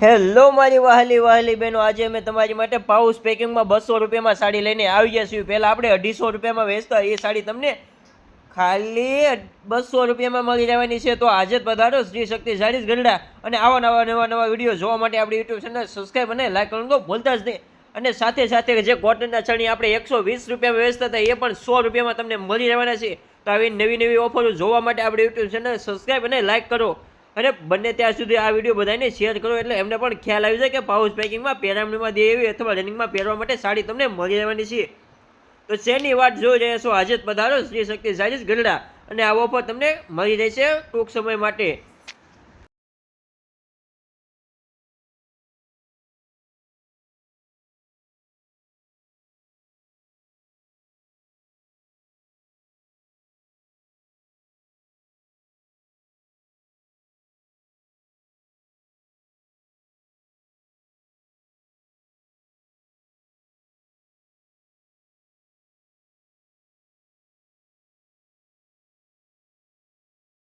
Hello મારી વહાલી વહાલી બહેનો, આજે અમે તમારી માટે પાઉચ પેકિંગમાં 200 રૂપિયામાં સાડી લઈને આવી ગયા છીએ. પહેલાં આપણે 250 રૂપિયામાં વેચતા એ સાડી તમને ખાલી 200 રૂપિયામાં મળી રહેવાની છે. તો આજે જ પધારો શ્રી શક્તિ સાડીઝ ગરડા, અને આવા નવા વિડીયો જોવા માટે આપણી યુટ્યુબ ચેનલ સબસ્ક્રાઈબ અને લાઈક કરવાનું તો ભૂલતા જ નહીં. અને સાથે સાથે જે કોટનના ચણી આપણે 120 રૂપિયામાં વેચતા હતા એ પણ 100 રૂપિયામાં તમને મળી રહેવાના છે. તો આવી નવી ઓફરો જોવા માટે આપણી યુટ્યુબ ચેનલ સબસ્ક્રાઈબ અને લાઈક કરો, અને બંને ત્યાં સુધી આ વિડીયો બધાને શેર કરો, એટલે એમને પણ ખ્યાલ આવી જાય કે પાઉચ પેકિંગમાં પેરામણીમાં દે એવી અથવા રનિંગમાં પહેરવા માટે સાડી તમને મળી રહેવાની છે. તો શેની વાત જોઈ રહ્યા છો, આજે જ પધારો શ્રી શક્તિ સાડીઝ ગરડા, અને આ ઓફર તમને મળી રહેશે ટૂંક સમય માટે.